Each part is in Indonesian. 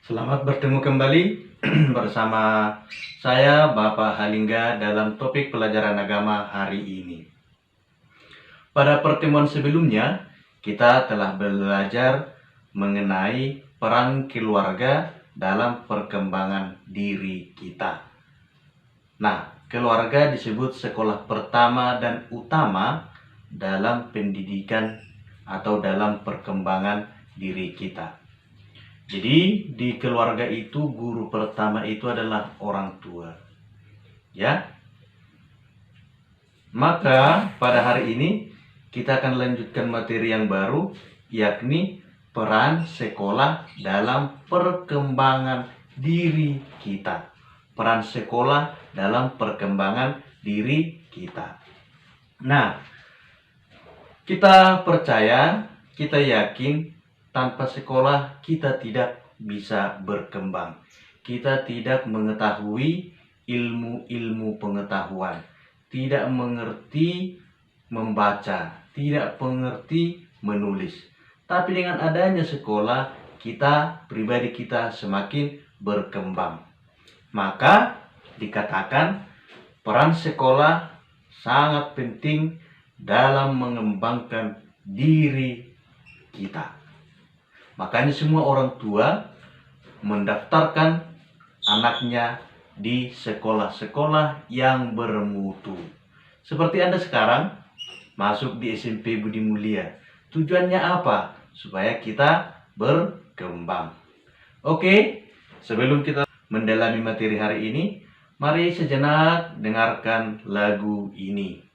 Selamat bertemu kembali bersama saya Bapak Halingga dalam topik pelajaran agama hari ini. Pada pertemuan sebelumnya, kita telah belajar mengenai peran keluarga dalam perkembangan diri kita. Nah, keluarga disebut sekolah pertama dan utama dalam pendidikan atau dalam perkembangan diri kita. Jadi di keluarga itu guru pertama itu adalah orang tua. Ya. Maka pada hari ini kita akan lanjutkan materi yang baru, yakni peran sekolah dalam perkembangan diri kita. Peran sekolah dalam perkembangan diri kita. Nah, kita percaya, kita yakin tanpa sekolah kita tidak bisa berkembang. Kita tidak mengetahui ilmu-ilmu pengetahuan, tidak mengerti membaca, tidak mengerti menulis. Tapi dengan adanya sekolah, pribadi kita semakin berkembang. Maka dikatakan peran sekolah sangat penting dalam mengembangkan diri kita. Makanya semua orang tua mendaftarkan anaknya di sekolah-sekolah yang bermutu. Seperti Anda sekarang masuk di SMP Budi Mulia. Tujuannya apa? Supaya kita berkembang. Oke, sebelum kita mendalami materi hari ini, mari sejenak dengarkan lagu ini.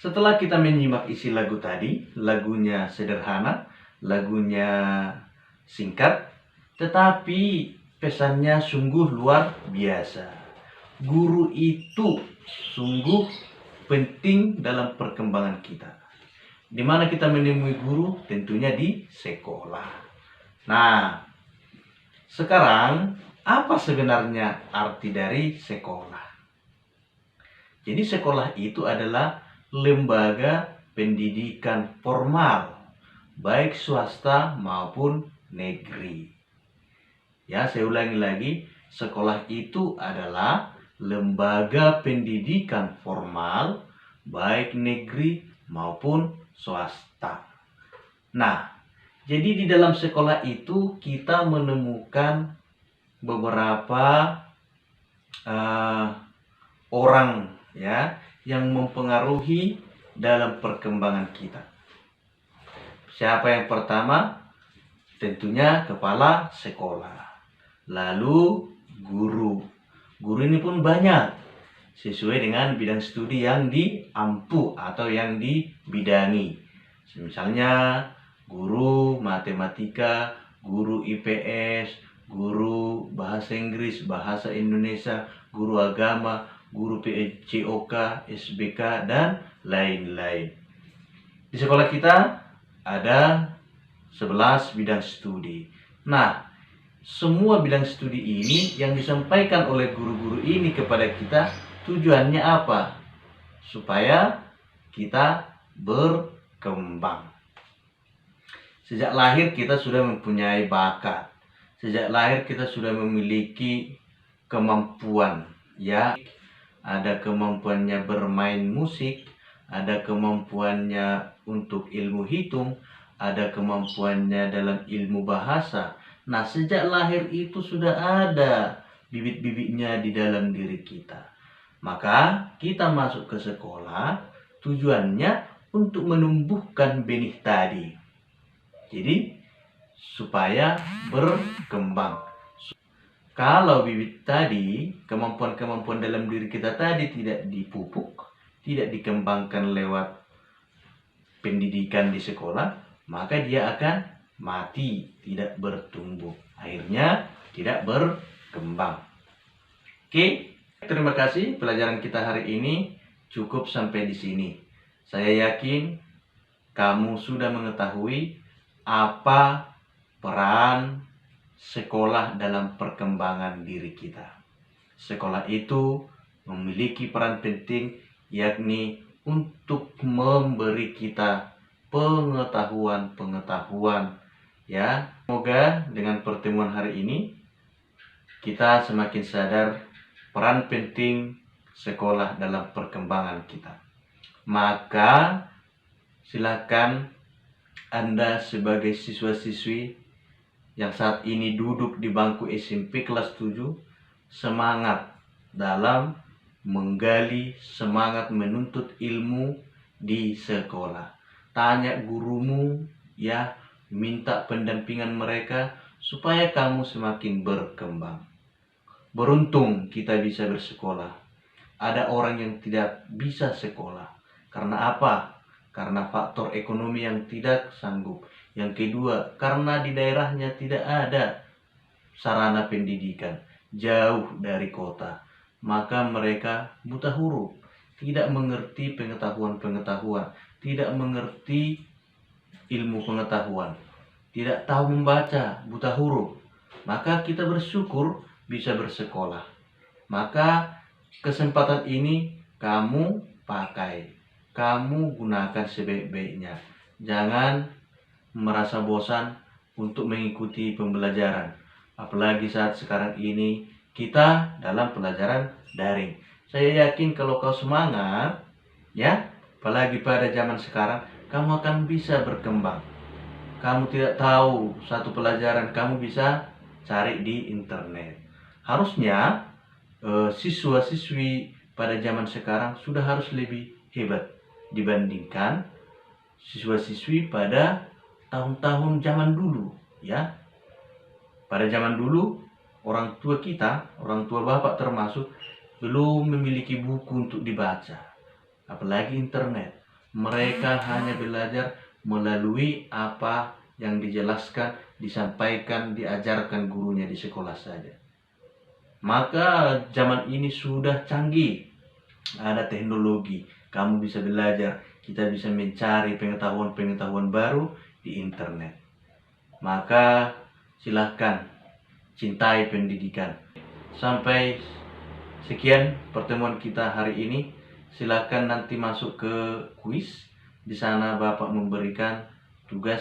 Setelah kita menyimak isi lagu tadi, lagunya sederhana, lagunya singkat, tetapi pesannya sungguh luar biasa. Guru itu sungguh penting dalam perkembangan kita. Di mana kita menemui guru? Tentunya di sekolah. Nah, sekarang apa sebenarnya arti dari sekolah? Jadi sekolah itu adalah lembaga pendidikan formal, baik swasta maupun negeri. Ya, saya ulangi lagi, sekolah itu adalah lembaga pendidikan formal, baik negeri maupun swasta. Nah, jadi di dalam sekolah itu kita menemukan beberapa orang ya yang mempengaruhi dalam perkembangan kita. Siapa yang pertama? Tentunya kepala sekolah. Lalu guru. Guru ini pun banyak sesuai dengan bidang studi yang diampu atau yang dibidangi. Misalnya guru matematika, guru IPS, guru bahasa Inggris, bahasa Indonesia, guru agama, guru PCOK, SBK, dan lain-lain. Di sekolah kita ada 11 bidang studi. Nah, semua bidang studi ini yang disampaikan oleh guru-guru ini kepada kita, tujuannya apa? Supaya kita berkembang. Sejak lahir kita sudah mempunyai bakat. Sejak lahir kita sudah memiliki kemampuan, ya. Ada kemampuannya bermain musik, ada kemampuannya untuk ilmu hitung, ada kemampuannya dalam ilmu bahasa. Nah, sejak lahir itu sudah ada bibit-bibitnya di dalam diri kita. Maka kita masuk ke sekolah tujuannya untuk menumbuhkan benih tadi. Jadi supaya berkembang. Kalau bibit tadi, kemampuan-kemampuan dalam diri kita tadi tidak dipupuk, tidak dikembangkan lewat pendidikan di sekolah, maka dia akan mati, tidak bertumbuh. Akhirnya tidak berkembang. Oke, terima kasih. Pelajaran kita hari ini cukup sampai di sini. Saya yakin kamu sudah mengetahui apa peran sekolah dalam perkembangan diri kita. Sekolah itu memiliki peran penting, yakni untuk memberi kita pengetahuan-pengetahuan, ya. Semoga dengan pertemuan hari ini kita semakin sadar peran penting sekolah dalam perkembangan kita. Maka silakan Anda sebagai siswa-siswi yang saat ini duduk di bangku SMP kelas 7 semangat dalam menggali, semangat menuntut ilmu di sekolah. Tanya gurumu, ya, minta pendampingan mereka supaya kamu semakin berkembang. Beruntung kita bisa bersekolah. Ada orang yang tidak bisa sekolah. Karena apa? Karena faktor ekonomi yang tidak sanggup. Yang kedua, karena di daerahnya tidak ada sarana pendidikan, jauh dari kota. Maka mereka buta huruf, tidak mengerti pengetahuan-pengetahuan, tidak mengerti ilmu pengetahuan, tidak tahu membaca, buta huruf. Maka kita bersyukur bisa bersekolah. Maka kesempatan ini kamu pakai, kamu gunakan sebaik-baiknya. Jangan merasa bosan untuk mengikuti pembelajaran. Apalagi saat sekarang ini kita dalam pelajaran daring. Saya yakin kalau kau semangat, ya, apalagi pada zaman sekarang, kamu akan bisa berkembang. Kamu tidak tahu satu pelajaran, kamu bisa cari di internet. Harusnya siswa-siswi pada zaman sekarang sudah harus lebih hebat dibandingkan siswa-siswi pada tahun-tahun zaman dulu, ya. Pada zaman dulu orang tua kita, orang tua bapak termasuk, belum memiliki buku untuk dibaca, apalagi internet. Mereka hanya belajar melalui apa yang dijelaskan, disampaikan, diajarkan gurunya di sekolah saja. Maka zaman ini sudah canggih, ada teknologi, kamu bisa belajar, kita bisa mencari pengetahuan-pengetahuan baru di internet. Maka silahkan cintai pendidikan. Sampai sekian pertemuan kita hari ini. Silahkan nanti masuk ke kuis. Di sana Bapak memberikan tugas